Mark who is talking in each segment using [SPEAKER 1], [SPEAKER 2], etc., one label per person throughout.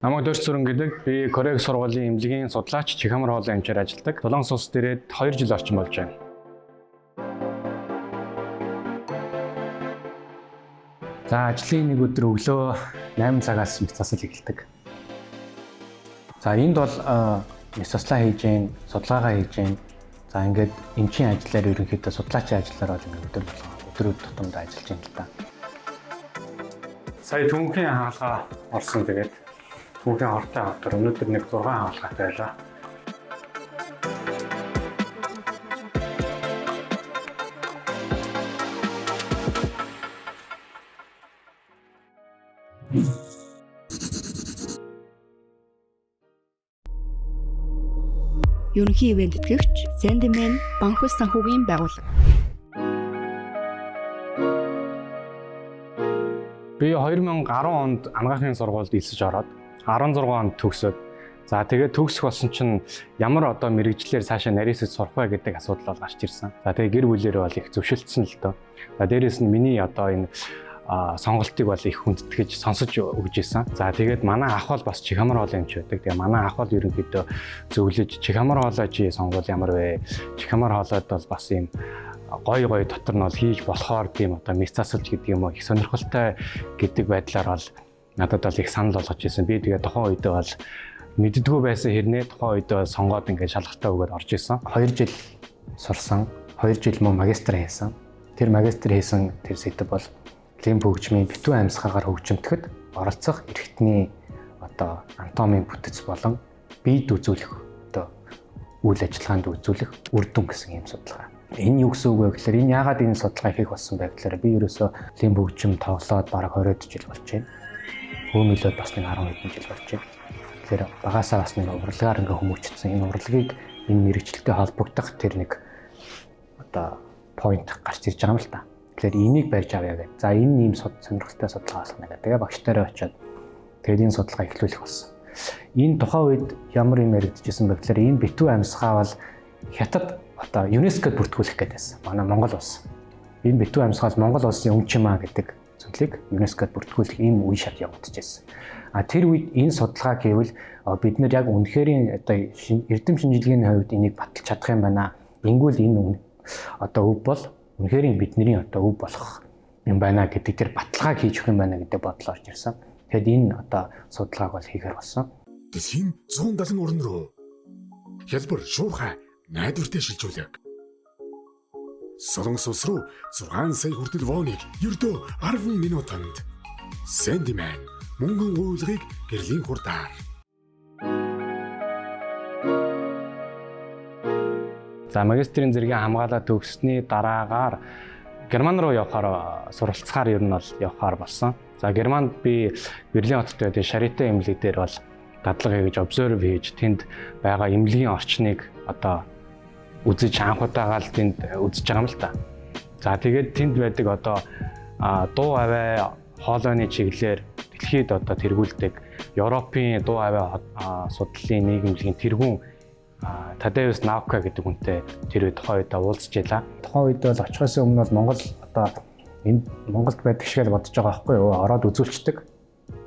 [SPEAKER 1] Намайг Дорж Сүрэн гэдэг. Би Корегийн сургуулийн эмнэлгийн судлаач, Чихамар хоолой эмчээр ажилладаг. Солонгос улсад ирээд 2 жил орчим болж байна. За ажлын нэг өдөр өглөө 8 цагаас мэс засал эхэлдэг. За энд бол мэс заслаа хийж гин, судалгаагаа хийж гин. За ингээд эмчийн ажиллаар ерөнхийдөө судлаачийн ажиллаар бол ингээд өдөр тутамдаа ажиллаж байна л да. Сая түнхийн хаалгаа орсон тэгээд түүхэн ортой хавтар өнөөдөр нэг 6 хаалгатай байлаа.
[SPEAKER 2] Ерөнхий ивент тэтгэгч Sandman банхус санхүүгийн байгууллага.
[SPEAKER 1] Би 2010 онд анагаахын сургуульд элсэж ороод 16 онд төгсөөд за тэгээд төгсөх болсон чинь ямар одоо мэрэгжлэр цаашаа нарийсаж сурах вэ гэдэг асуудал бол гарч ирсэн. За тэгээд гэр бүлэрээ бол их зөвшөлдсөн л доо. За дээрэс нь миний одоо энэ сонголтыг бол их хүндэтгэж сонсож өгч ирсэн. За тэгээд манай ах бол бас Чихамар хоолой эмч байдаг. Тэгээ манай ах бол ерөнхийдөө зөвлөж Чихамар хоолой чи сонгол ямар вэ? Чихамар хоолойд бол бас ийм гой дотор нь бол хийж болохоор тийм одоо мэс засалж гэдэг юм уу их сонирхолтой гэдэг байдлаар бол надад бол их санал болгож ирсэн. Би тэгээ тухайн үедээ бол мэддэггүй байсан хэрнээ тухайн үедээ сонгоод ингээд шалгалтаа өгөөд орж исэн. 2 жил сурсан. 2 жил мөн магистр хийсэн. Тэр магистр хийсэн тэр сэдв бол лимф хөгжмийн битүү амьсгаагаар хөгжимдөд оролцох эрхтний одоо анатомийн бүтэц болон биед үзүүлэх одоо үйл ажиллагаанд үзүүлэх үр дүн гэсэн юм судалгаа. Энэ юу гэсэн үг вэ гэхээр энэ яагаад энэ судалгаа хийх болсон бэ гэхээр би ерөөсөө лимф хөгжим тоглоод бараг 20 жил болж байна. Хөөмөлөд бас нэг 10 хэдэн жил болж байна. Тэгэхээр багасаа бас нэг урлагаар ингээ хүмүүжчихсэн. Энэ урлагийг энэ мэрэгчлэлтэй холбогдох тэр нэг одоо point гарч ирж байгаа юм л та. Тэгэхээр энийг барьж авъя гэдэг. За энэ ийм сонирхолтой судалгаа болох нэг. Тэгээ багштайраа очиод тэгээд энэ судалгаа эхлүүлэх болсон. Энэ тухайн үед ямар юм яригдчихсэн бэ гэхээр энэ битүү амьсгаа бол хятад одоо ЮНЕСКОд бүртгүүлэх гээд байсан. Манай Монгол улс. Энэ битүү амьсгал Монгол улсын өмч юмаа гэдэг зүйлийг ЮНЕСКОд бүртгүүлэх ийм үе шат явагдчихсэн. Тэр үед энэ судалгаа гэвэл бид нэр яг үнэхээр одоо эрдэм шинжилгээний хувьд энийг баталж чадах юм байна. Ингүүл энэ одоо өв бол үнэхээр бидний одоо өв болох юм байна гэдэг тэр баталгааг хийж өгөх юм байна гэдэг бодол орж ирсэн. Тэгэд энэ одоо судалгааг бол хийхээр болсон.
[SPEAKER 3] Дэлхийн 170 орн руу хялбар шуурхай найдвартай шилжүүлэг. Солонгос улс руу 6 сая хүртэл воныг ердөө 10 минутанд. Sandman мөнгөн гуйлгыг гэрлийн хурдаар.
[SPEAKER 1] За магистрийн зэрэгээ хамгаалаад төгссөний дараагаар Герман руу явахаар суралцахаар ер нь бол явахаар болсон. За Германд би Берлин хотод байдаг Шарите эмнэлэг дээр бол дадлага хийж observe хийж тэнд байгаа эмнэлгийн орчныг одоо үзэж анхудаага л тэнд үзэж байгаа юм л та. За тэгээд тэнд байдаг одоо дуу авай хоолойны чиглэлээр дэлхийд одоо тэргүүлдэг Европын дуу авай судлалын нийгэмлэгийн тэргүүн Тадеус Навка гэдэг хүнтэй тэр үед тухайн үед уулзж байлаа. Тухайн үед бол очихоос өмнө бол Монгол одоо энд Монголд байдаг шиг л бодож байгаа байхгүй юу? Ороод үзүүлчдэг.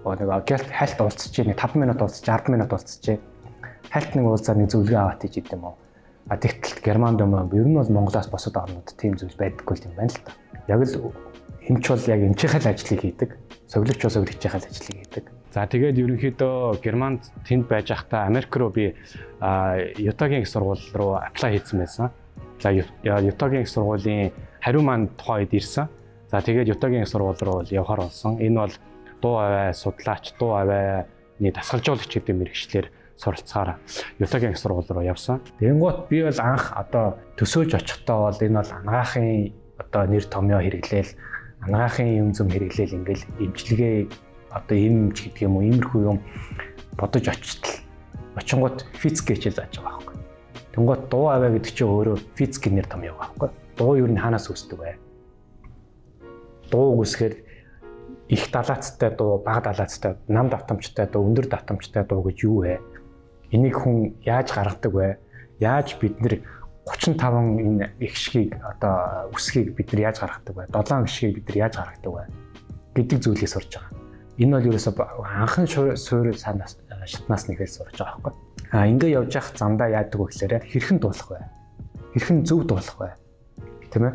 [SPEAKER 1] Нэг хальт уулзч нэг 5 минут уулзч 10 минут уулзч хальт нэг уулзаад нэг зөвлөгөө аваад хийж идэв юм уу? Тэгтэл Германд юм ер нь бол Монголоос босод орнууд тийм зүйл байдаггүй юм байна л та. Яг л эмч бол яг эмчийнхээ ажлыг хийдэг. Соёлогч бол соёлогчийнхээ ажлыг хийдэг. За тэгээд ерөнхийдөө Германд тэнд байж байхдаа Америк руу би Ютагийн их сургууль руу аплай хийсэн байсан. За Ютагийн их сургуулийн хариу маань тухайн үед ирсэн. За тэгээд Ютагийн их сургууль руу явахаар болсон. Энэ бол дуу авай судлаач, дуу авайны дасгалжуулагч гэдэг мэргэжлэр суралцахаар Ютагийн их сургууль руу явсан. Тэгэнгუთ би бол анх одоо төсөөлж очихдоо бол энэ бол анагаахын одоо нэр томьёо хэрэглээл, анагаахын юм зам хэрэглээл ингээл эмчилгээ одоо эмч гэдэг юм уу иймэрхүү юм бодож очтол очингууд физик гэж зааж байгаа байхгүй. Тэнгуут дуу аваа гэдэг чинь өөрөө физикийн нэр томьёо байхгүй. Дуу юу н хаанаас үүсдэг вэ? Дуу үсгээр их далаацтай дуу, бага далаацтай, нам давтамжтай дуу, өндөр давтамжтай дуу гэж юу вэ? Энийг хүн яаж гаргадаг вэ? Яаж бид нэр 35 энэ ихшгийг одоо үсгийг бид нар яаж гаргадаг вэ? 7 ихшгийг бид нар яаж гаргадаг вэ? гэдэг зүйлийг сурч байгаа. Энэ бол ерөөсөө анхан суурь санаас шатнаас нэхэл сурж байгаа байхгүй. Ингээ явж явах замдаа яадаг вэ гэхээр хэрхэн дуулах вэ? Хэрхэн зөв дуулах вэ? Тийм ээ?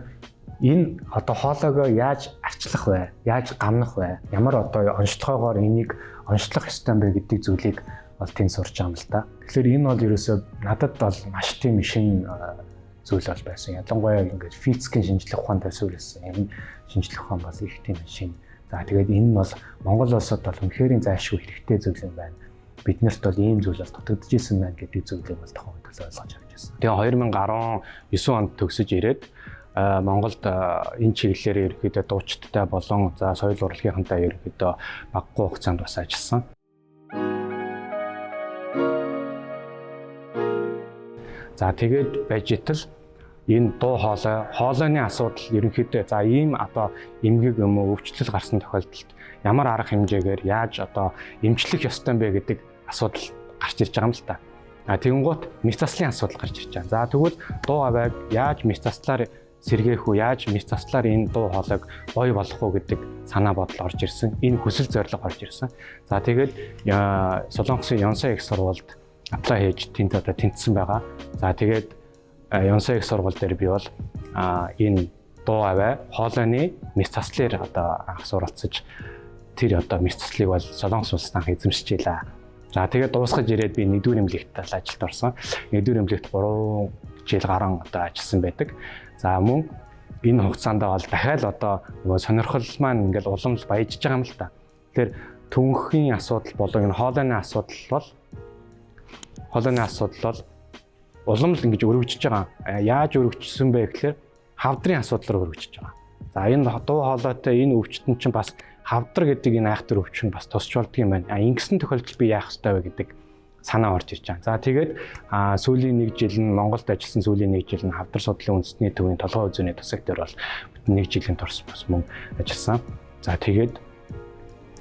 [SPEAKER 1] Энэ одоо хоолойгоо яаж арчлах вэ? Яаж гамнах вэ? Ямар одоо онцлогоогоор энийг онцлох ёстой юм бэ гэдэг зүйлийг бол тэнд сурч байгаа юм л да. Тэгэхээр энэ бол ерөөсөө надад бол маш тийм шинэ зүйл бол байсан. Ялангуяа ингээд физикийн шинжлэх ухаантай суурилсан. Энэ шинжлэх ухаан бол их тийм шинэ. За тэгээд энэ нь бол Монгол улсад бол үнэхээр зайлшгүй хэрэгтэй зүйл юм байна. Биднэрт бол ийм зүйл бол дутагдж исэн байна гэдэг зүйлийг бол тохон төлөө ойлгож авч байсан. Тэгээ 2019 онд төгсөж ирээд Монголд энэ чиглэлээр ерөөхдөө дуучдтай болон за соёл урлагийнхантай ерөөхдөө багагүй хугацаанд бас ажилласан. За тэгээд байж итэл энэ дуу хоолойны асуудал ерөнхийдөө за ийм одоо эмгэг юм уу өвчлөл гарсан тохиолдолд ямар арга хэмжээгээр яаж одоо эмчлэх ёстой юм бэ гэдэг асуудал гарч ирж байгаа юм л та. Тэгэнгუთ мэс заслын асуудал гарч ирж байгаа. За тэгвэл дуу авайг яаж мэс заслаар сэргээх үү, яаж мэс заслаар энэ дуу хоолойг гоё болгох уу гэдэг санаа бодол орж ирсэн. Энэ хүсэл зорилго орж ирсэн. За тэгээд Солонгосын Ёнсон их сургуульд аплай хийж тэнд одоо тэнцсэн байгаа. За тэгээд Ёнсон их сургууль дээр би бол энэ дуу авай хоолойны мэс заслаар одоо анх суралцаж тэр одоо мэс заслыг бол Солонгос улсад анх эзэмшиж илаа. За тэгээд дуусгаж ирээд би 1-р эмнэлэгт ажилд орсон. 1-р эмнэлэгт 3 жил гарan одоо ажилласан байдаг. За мөн энэ хугацаанд бол дахиад одоо нөгөө сонирхол маань ингээл уламж баяжж байгаа юм л та. Тэгэхээр түнхийн асуудал болон энэ хоолойны асуудал бол уламж ингэж өргөжж байгаа. Яаж өргөжсөн бэ гэхээр хавдрын асуудлаар өргөжж байгаа. За энэ дуу хоолойтой энэ өвчтөн чинь бас хавдар гэдэг энэ айхтар өвчин бас тусч болдго юм байна. Ингэсэн тохиолдолд би яах ёстой вэ гэдэг санаа орж ирж байгаа. За тэгээд сүүлийн 1 жил нь Монголд ажилласан сүүлийн 1 жил нь хавдар судлалын үндэсний төвийн толгой үзүүний тусаг дээр бол 1 жилийн турш бас мөн ажилласан. За тэгээд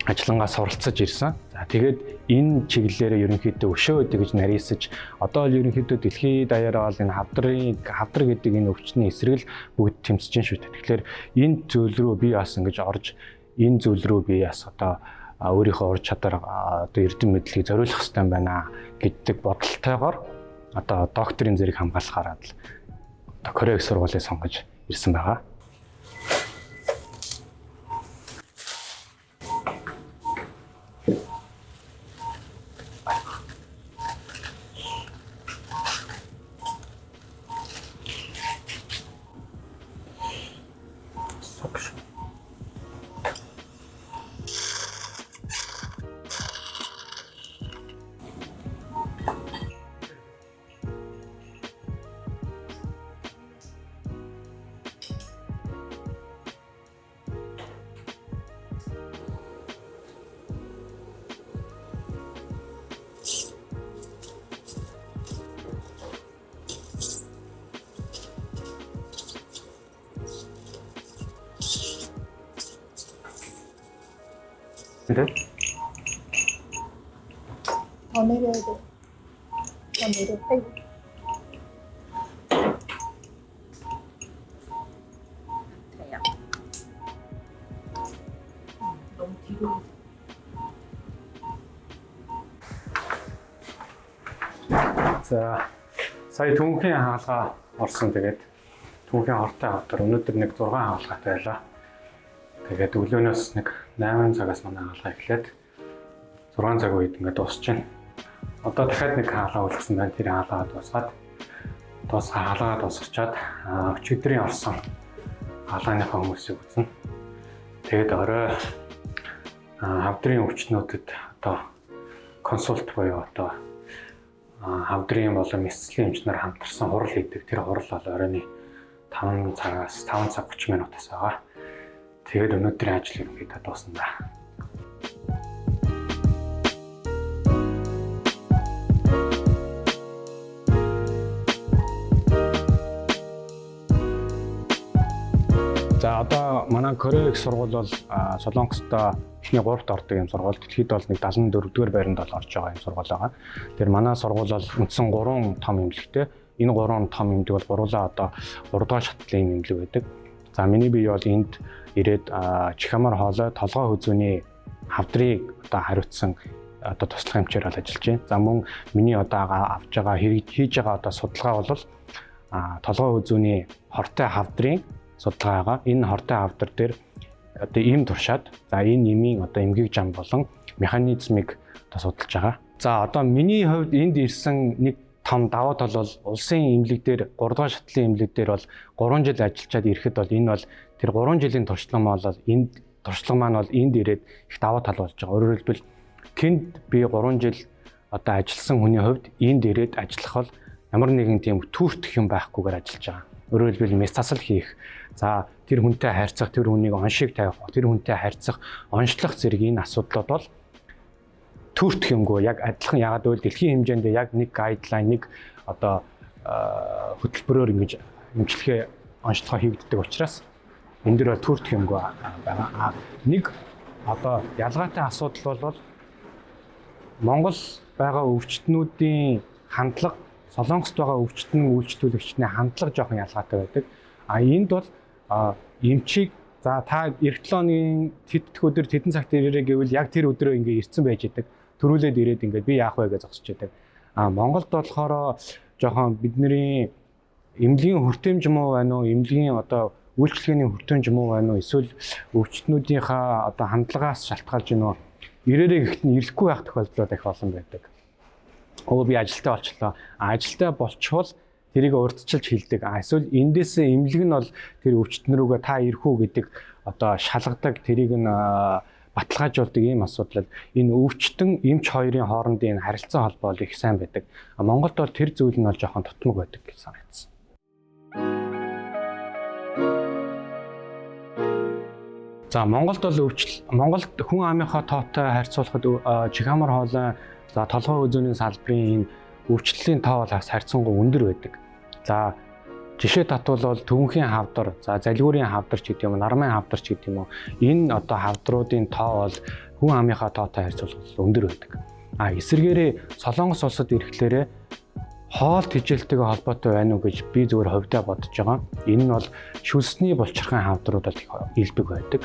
[SPEAKER 1] ажиллангаа суралцаж ирсэн. За тэгээд энэ чиглэлээрээ ерөнхийдөө өшөө өдөө гэж нарийсаж одоо л ерөнхийдөө дэлхийд даяараа бол энэ хавдар гэдэг энэ өвчний эсрэг л бүгд тэмцэж байна шүү дээ. Тэгэхээр энэ зүйл рүү би бас ингэж орж энэ зүйл рүү би бас одоо өөрийнхөө ур чадвар одоо эрдэм мэдлэгийг зориулах хэрэгтэй юм байна гэдэг бодолтойгоор одоо докторийн зэрэг хамгаалахаар л одоо Корея их сургуулийг сонгож ирсэн байгаа.
[SPEAKER 4] 더 내려야 돼. 더 내려 빼고. 돼요. 너무 뒤로.
[SPEAKER 1] За сая түүхийн хаалга орсон. Тэгээд түүхийн хортой хавдар өнөөдөр нэг 6 хаалгатай байлаа. Тэгээд өглөөнөөс нэг 8 цагаас манай хаалга эхлээд 6 цаг үед ингээд дуусч байна. Одоо дахиад нэг хаалга үлдсэн байна. Тэр хаалгаа дуусгаад хаалгаа дуусгачаад өчигдрийн орсон хаалганыхаа хүмүүсийг үзнэ. Тэгээд орой хавдрын өвчнүүдэд одоо консульт буюу одоо хавдрын болон мэсцлийн эмчнэр хамтарсан хурал хийдэг. Тэр хурал бол оройны 5 цагаас 5 цаг 30 минутаас байгаа. Тэгээд өнөөдрийн ажил ерөнхийдөө дуусна. За одоо манай Корея их сургууль бол Солонгостой эхний 3-т ордог юм сургууль. Дэлхийд бол нэг 74-р байранд бол орж байгаа юм сургууль байгаа. Тэр манай сургууль бол үндсэн 3 том эмнэлэгтэй. Энэ 3 том эмнэлэг бол гурлаа одоо 3-р шатлалын эмнэлэг байдаг. За миний бие бол энд ирээд чихамар хоолой толгой хүзүүний хавдрыг одоо хариуцсан одоо туслах эмчээр бол ажиллаж байна. За мөн миний одоо авч байгаа хийж байгаа одоо судалгаа бол толгой үзүүний хортой хавдрын судалгаа байгаа. Энэ хортой хавдар дээр одоо им туршаад за энэ имийн одоо эмгэг зам болон механизмыг одоо судалж байгаа. За одоо миний хувьд энд ирсэн нэг том давуу тал бол улсын эмнэлэг дээр 3 дугаар шатлын эмнэлэг дээр бол 3 жил ажиллаад ирэхэд бол энэ бол тэр 3 жилийн туршлага маань бол энд ирээд их давуу тал болж байгаа. Өөрөөр хэлбэл тэнд би 3 жил одоо ажилласан хүний хувьд энд ирээд ажиллах бол ямар нэгэн тийм түүртэх юм байхгүйгээр ажиллаж байгаа. Өөрөөр хэлбэл мэс засал хийх, за тэр хүнтэй харьцах, тэр хүнийг оншиг тавих, тэр хүнтэй харьцах, онцлох зэрэг энэ асуудлууд бол түүртэх юмгүй яг адилхан ягаад гэвэл дэлхийн хэмжээнд яг нэг гайдлайн нэг одоо хөтөлбөрөөр ингэж эмчилгээ онцлогоо хийгддэг учраас энэ дөр бол түүртэх юмгүй байгаа. Нэг одоо ялгаатай асуудал бол Монгол байгаа өвчтнүүдийн хандлага, Солонгост байгаа өвчтөн үйлчлүүлэгчний хандлага жоохон ялгаатай байдаг. Энд бол эмчийг за та эх 7 оны тэтгэх өдөр тэдэн цагт ирээрэй гэвэл яг тэр өдрөө ингээ ирсэн байж идэг. Төрүүлээд ирээд ингээд би яах вэ гэж зогсож байдаг. Монголд болохоор жоохон бидний эмнэлгийн хүртээмж муу байна уу, эмнэлгийн одоо үйлчлэгээний хүртээмж муу байна уу, эсвэл өвчтнүүдийнхаа одоо хандлагаас шалтгаалж байна уу? Ирээрээ гэхэд нь ирэхгүй байх тохиолдол их олон байдаг. Би ажилтаа болчлоо. Ажилтаа болчихвол тэрийг урдчилж хэлдэг. Эсвэл эндээс эмнэлэг нь бол тэр өвчтнөрөөгөө та ирэх үү гэдэг одоо шалгадаг, тэрийг нь баталгаажуулдаг ийм асуудал. Энэ өвчтөн эмч хоёрын хоорондын харилцаа холбоо их сайн байдаг. Монголд бол тэр зүйл нь бол жоохон тутмаг байдаг гэж санагдсан. За Монголд бол Монголд хүн амынхаа тоотой харьцуулахад чих амар хоолой, за толгой үзүүний салбарын энэ өвчлөлийн тоо бол харьцангуй өндөр байдаг. За жишээ татвал төвөнхийн хавдар, за залгуурын хавдар ч гэдэг юм уу, нармын хавдар ч гэдэг юм уу. Энэ одоо хавдруудын тоо бол хүн амынхаа тоотой харьцуулахад өндөр байдаг. Эсвэргээрээ Солонгос улсад ирэхлээрээ хоол тэжээлтэйгээ холбоотой байна уу гэж би зөвхөн хувьдаа бодож байгаа. Энэ нь бол шүлсний булчирхайн хавдрууд бол их илбэг байдаг.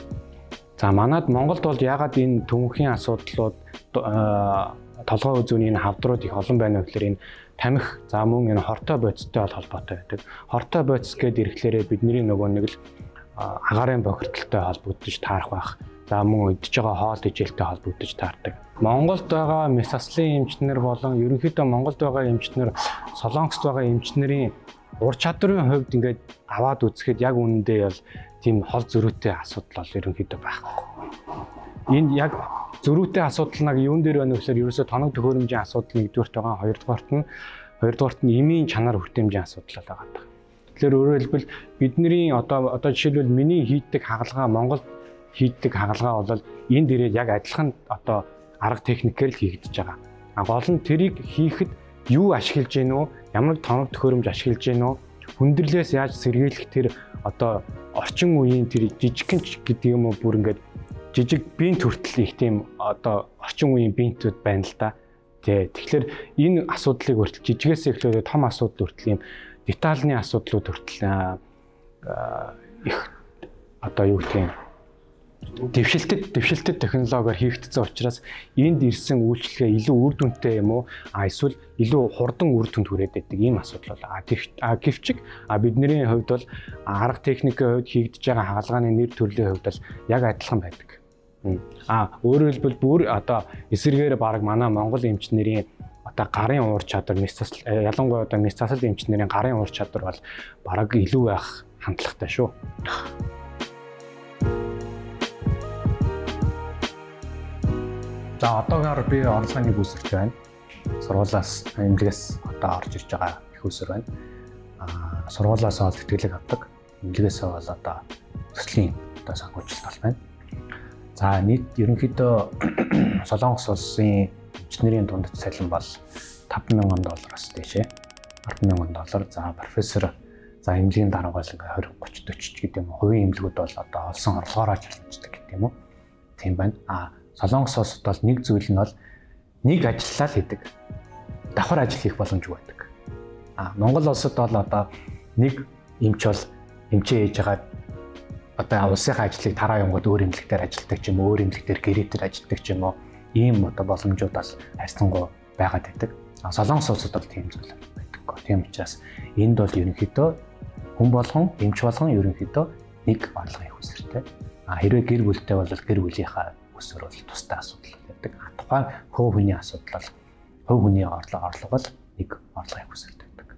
[SPEAKER 1] За манайд Монголд бол ягаад энэ төвөнхийн асуудлууд толгой үзүүний энэ хавдрууд их олон байна вэ гэхээр энэ тамхи, за мөн энэ хортой бодистой бол холбоотой байдаг. Хортой бодис гэдэг ирэхлээрээ бидний нөгөө нэг л агаарын бохирдолтой холбогдож таарах байх. За мөн идж байгаа хоол тэжээлтэй холбогдож таардаг. Монголд байгаа мэс заслын эмчнэр болон ерөнхийдөө Монголд байгаа эмчнэр, Солонгост байгаа эмчнэрийн ур чадрын хувьд ингээд аваад үзэхэд яг үнэндээ бол тийм хол зөрүүтэй асуудал бол ерөнхийдөө байхгүй. Энэ яг зөрүүтэй асуудал нэг юун дээр байна вэ гэхээр ерөөсөө тоног төхөөрөмжийн асуудал нэгдүгээрт байгаа, хоёрдугаарт нь эмийн чанар хүртээмжийн асуудал байгаа. Тэгэхээр өөрөөр хэлбэл бидний одоо жишээлбэл миний хийдэг хагалгаа, Монголд хийдэг хагалгаа бол энд ирээд яг адилхан одоо арга техникээр л хийгдэж байгаа. Гол нь тэрийг хийхэд юу ашиглаж гэнэ үү? Ямар тоног төхөөрөмж ашиглаж гэнэ үү? Хүндрэлээс яаж сэргийлэх тэр одоо орчин үеийн тэр жижигхэн гэдэг юм уу бүр ингээд жижиг бинт хүртэл их тийм одоо орчин үеийн бинтүүд байна л да. Тэгэхээр энэ асуудлыг хүртэл жижигээс эхлээд том асуудал хүртэл юм детальны асуудлууд хүртэл их одоо юу гэх юм дэвшилтэд технологиор хийгдсэн учраас энд ирсэн үйлчлэгээ илүү үр дүнтэй юм уу? Эсвэл илүү хурдан үр дүнд хүрээд байдаг ийм асуудал байна. Гэвч бидний хувьд бол арга техникийн хувьд хийгдэж байгаа хагалгааны нэр төрлийн хувьд бол яг адилхан байдаг. Өөрөөр хэлбэл бүр одоо эсэргээр баг манай Монгол эмчнэрийн одоо гарын уур чадвар ялангуяа одоо мэс засал эмчнэрийн гарын уур чадвар бол бараг илүү байх хандлагатай шүү. За одоогоор би орлогын үүсэрч байна. Сургуулиас эмнэлгээс одоо орж ирж байгаа их үүсэр байна. Сургуулиас ол тэтгэлэг авдаг. Эмнэлгээс бол одоо төслийн одоо санхүүжилт байна. За нийт ерөнхийдөө Солонгос улсын эмчнэрийн дунд цалин бол $5,000-аас дээшээ $10,000. За профессор за эмнэлгийн дараагаар ингээ 20-30-40 гэдэг юм. Хувийн эмнэлгүүд бол одоо олсон орлогоороо чалгаждаг гэдэг юм уу? Тийм байна. Солонгос улсад бол нэг зүйл нь бол нэг ажиллаа л хийдэг. Давхар ажил хийх боломжгүй байдаг. Монгол улсад бол одоо нэг эмч бол эмчээ хийж байгаа одоо улсынхаа ажлыг тараа юмгууд өөр эмнэлэгтэр ажилладаг ч юм уу, өөр эмнэлэгтэр гэрээтэр ажилладаг ч юм уу. ийм одоо боломжууд бас харьцангуй байгаад байдаг. Солонгос улсад бол тийм зүйл байдаггүй. Тийм учраас энд бол ерөнхийдөө хүн болгон, эмч болгон ерөнхийдөө нэг орлогын их усртэй. Хэрвээ гэр бүлтэй бол гэр бүлийнхаа өсвөр бол тусдаа асуудал байдаг. Тухайн хувь хүний асуудал бол хувь хүний орлого бол нэг орлогын их усртэй байдаг.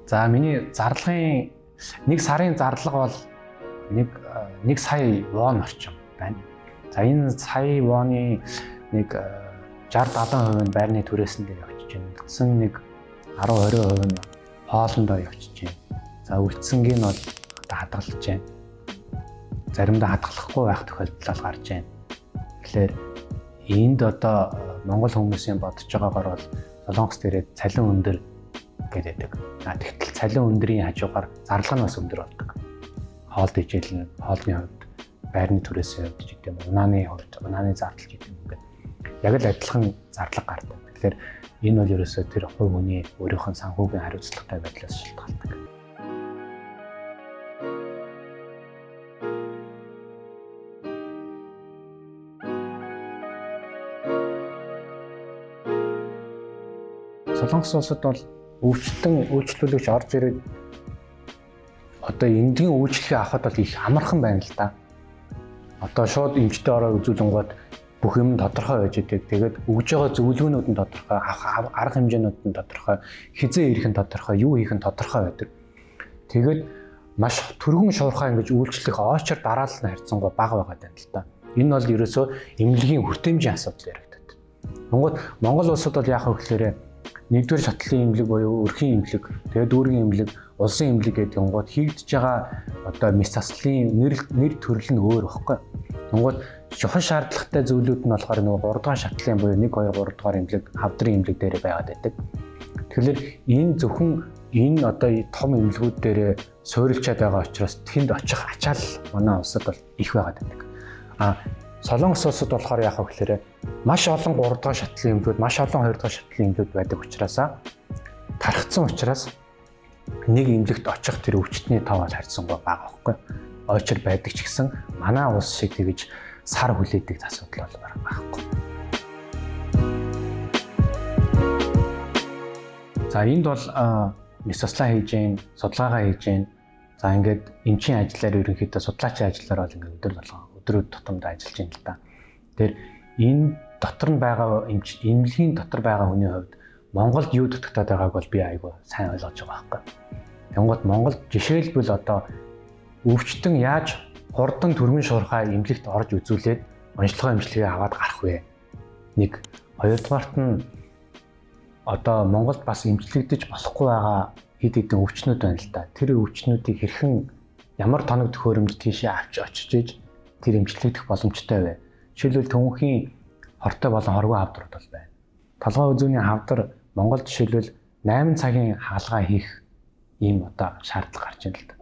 [SPEAKER 1] За миний зарлагын нэг сарын зарлага бол 1 сая вон орчим байна. За энэ сая воны нэг 60-70% нь байрны түрээсэн дээр явчихж байна. Гэсэн нэг 10-20% нь хоолндоо явчихж байна. За үлдсэнгийн нь бол одоо хадгалж байна. Заримдаа хадгалахгүй байх тохиолдол гарч байна. Тэгэхээр энд одоо Монгол хүмүүсийн бодож байгаагаар бол Солонгос дээрээ цалин өндөр гэдэг. Тэгтэл цалин өндрийн хажуугаар зарлага нь бас өндөр болдог. Хоолд ижил нь хоолны хувьд, байрны түрээсийн хувьд ч гэдэг юм, унааны хувьд, унааны зардал гэдэг юм ингээд яг л адилхан зарлага гардаг. Тэгэхээр энэ бол ерөөсөө тэр хувь хүний өөрийнх нь санхүүгийн хариуцлагатай байдлаас шалтгаалдаг. Солонгос улсад бол үйлчлүүлэгч орж ирээд одоо эндийн үйлчлэгээ авахд бол их амархан байна л да. Одоо шууд эмчтэй ороо үзүүлэнгууд бүх юм тодорхой байж идэг. Тэгээд өгж байгаа зөвлөгөөнүүд нь тодорхой, арга хэмжээнүүд нь тодорхой, хизээ ирэх нь тодорхой, юу хийх нь тодорхой байдаг. Тэгээд маш түргэн шуурхай ингэж үйлчлэх очор дараалал нь харьцангуй бага байгаад байна л да. Энэ бол ерөөсөө эмнэлгийн хүртээмжийн асуудал яригддаг. Монгол улсад бол яах вэ гэхээр нэгдүгээр шатлалын эмнэлэг буюу өрхийн эмнэлэг, тэгээд дүүргийн эмнэлэг, улсын эмнэлэг гэдэг юмгууд хийгдэж байгаа одоо мэс заслын нэр төрөл нь өөр багхгүй. Тэнгууд чухал шаардлагатай зүйлүүд нь болохоор нөгөө 3 дугаар шатлалын буюу 1 2 3 дугаар эмнэлэг, хавдрын эмнэлэг дээр байгаад байдаг. Тэгэхээр энэ зөвхөн энэ одоо том эмнэлгүүд дээр суурилчаад байгаа учраас тэнд очих ачаал манай улсад бол их байгаад байдаг. Солонгос улсад болохоор яах вэ гэхээр маш олон 3 дугаар шатлалын эмнэлгүүд, маш олон 2 дугаар шатлалын эмнэлгүүд байдаг учраас тархацсан учраас нэг эмнэлэгт очих тэр өвчтний тав бол харьцангуй бага байхгүй. Ойчор байдаг ч гэсэн манай улс шиг тэгж сар хүлээдэг асуудал бол байхгүй. За энд бол мэс заслаа хийж гэн, судалгаагаа хийж гэн. За ингээд эмчийн ажиллаар ерөнхийдөө судлаачийн ажиллаар бол ингээд өдрүүд тутамд ажиллаж байна л да. Тэр энэ дотор нь байгаа эмнэлгийн дотор байгаа хүний хувьд Монголд юу дутагтаад байгааг бол би айгүй сайн ойлгож байгаа байхгүй. Тэнгууд Монголд жишээлбэл одоо өвчтөн яаж хурдан түргэн шуурхай эмнэлэгт орж үзүүлээд онцлогоо эмчилгээ аваад гарах вэ? Нэг. Хоёрдугаарт нь одоо Монголд бас эмчлэгдэж болохгүй байгаа хэд хэдэн өвчнүүд байна л да. Тэр өвчнүүдийг хэрхэн ямар тоног төхөөрөмж тийшээ авч очиж иж тэр эмчлэгдэх боломжтой вэ? Жишээлбэл Төмөнхийн хортой болон хоргүй хавдрууд бол байна. Толгой үзүүний хавдар Монголд жишээлбэл 8 цагийн хаалгаа хийх ийм одоо шаардлага гарч байна л да.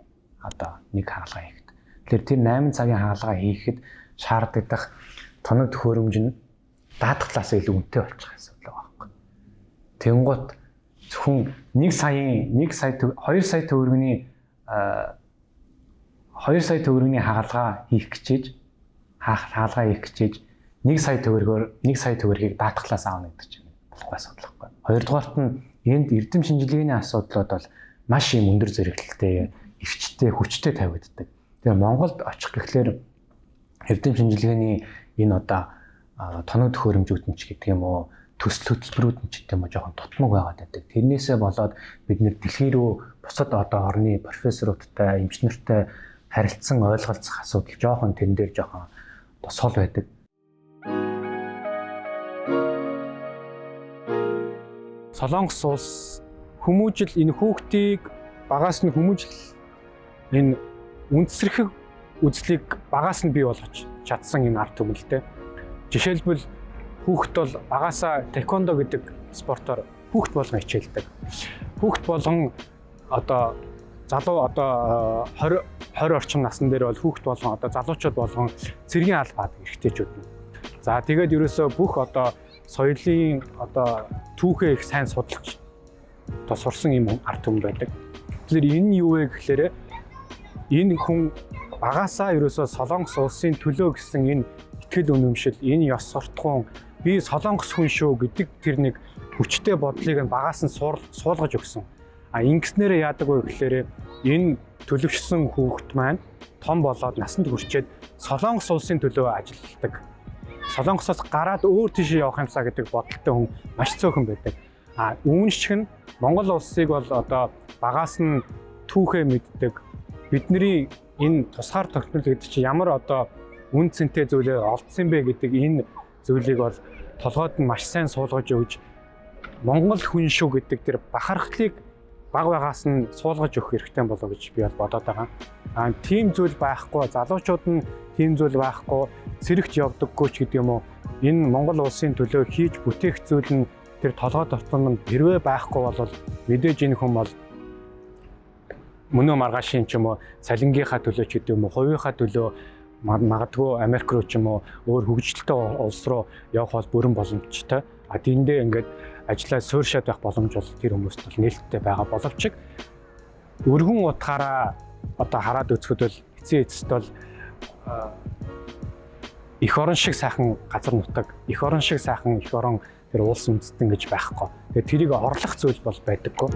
[SPEAKER 1] Одоо нэг хаалгаа хийхэд. Тэгэхээр тэр 8 цагийн хаалгаа хийхэд шаарддаг тоног төхөөрөмж нь даатгалаас илүү үнэтэй болчих асуудал байгаа байхгүй. Тэнгуут зөвхөн 2 сая төгрөгийн хаалгаа хийх гэж 1 сая төгрөгийг даатгалаас аавна гэдэг чинь болохгүй асуудал байхгүй. Хоёрдугаарт нь энд эрдэм шинжилгээний асуудлууд бол маш юм өндөр зэрэглэлтэй, эрчтэй, хүчтэй тавигддаг. Тэгээ Монголд очих гэхлээр эрдэм шинжилгээний энэ одоо тоног төхөөрөмжүүд нь ч гэдэг юм уу, төсөл хөтөлбөрүүд нь ч гэдэг юм уу жоохон тутмаг байгаад байдаг. Тэрнээсээ болоод бид нэр дэлхий рүү бусад одоо орны профессоруудтай, эмч нартай харилцсан ойлголцох асуудал жоохон тэн дээр жоохон сул байдаг. Солонгос улс хүмүүжил энэ хүүхдийг багаас нь хүмүүжил энэ үндсэрхэг үзлийг багаас нь бий болгож чадсан энэ арт түмэлтэй. Жишээлбэл хүүхд бол багаасаа тэквондо гэдэг спортоор хүүхд болгон хичээлдэг. Хүүхд болгон одоо залуу одоо 20 орчим насн дээр бол хүүхд болгон одоо залуучууд болгон цэргийн албаад эрэгтэйчүүд нь. За тэгээд ерөөсөө бүх одоо соёлын одоо түүхээ их сайн судалж одоо сурсан юм арт түмэн байдаг. Тэгэхээр энэ юу вэ гэхээр энэ хүн багаасаа ерөөсөө Солонгос улсын төлөө гэсэн энэ итгэл үнэмшил, энэ ёс суртахуун би Солонгос хүн шүү гэдэг тэр нэг хүчтэй бодлыг нь багаас нь суулгаж өгсөн. Ингэснээрээ яадаг вэ гэхээр энэ төлөвшсөн хүүхэд маань том болоод насанд хүрчээд Солонгос улсын төлөө ажилладаг. Солонгосоос гараад өөр тийшээ явах юмсаа гэдэг бодолтой хүн маш цөөхөн байдаг. Үүншиг нь Монгол улсыг бол одоо багаас нь түүхээ мэддэг. Бидний энэ тусгаар тогтмол гэдэг чинь ямар одоо үн цэнтэй зүйлээ олдсон бэ гэдэг энэ зүйлийг бол толгойд нь маш сайн суулгаж өгж Монгол хүн шүү гэдэг тэр бахархлыг баг багаас нь суулгаж өгөх хэрэгтэй болов гэж би бол бодоод байгаа. Тийм зүйл байхгүй, залуучууд нь тийм зүйл байхгүй, цэрэгт явдаггүй ч гэдэг юм уу. Энэ Монгол улсын төлөө хийж бүтээх зүйл нь тэр толгой дотор нь хэрвээ байхгүй бол мэдээж энэ хүн бол мөнөө маргаашийн ч юм уу, цалингийнхаа төлөө ч гэдэг юм уу, хувийнхаа төлөө магадгүй Америк руу ч юм уу, өөр хөгжилтэй улс руу явах бол бүрэн боломжтой. Тэндээ ингээд ажиллаа суурьшаад байх боломж бол тэр хүмүүст бол нээлттэй байгаа боловч өргөн утгаараа одоо хараад үзэхэд бол эцсийн эцэст бол эх орон шиг сайхан газар нутаг, эх орон шиг сайхан эх орон тэр улс үндэстэн гэж байхгүй. Тэгээ тэрийг орлох зүйл бол байдаггүй.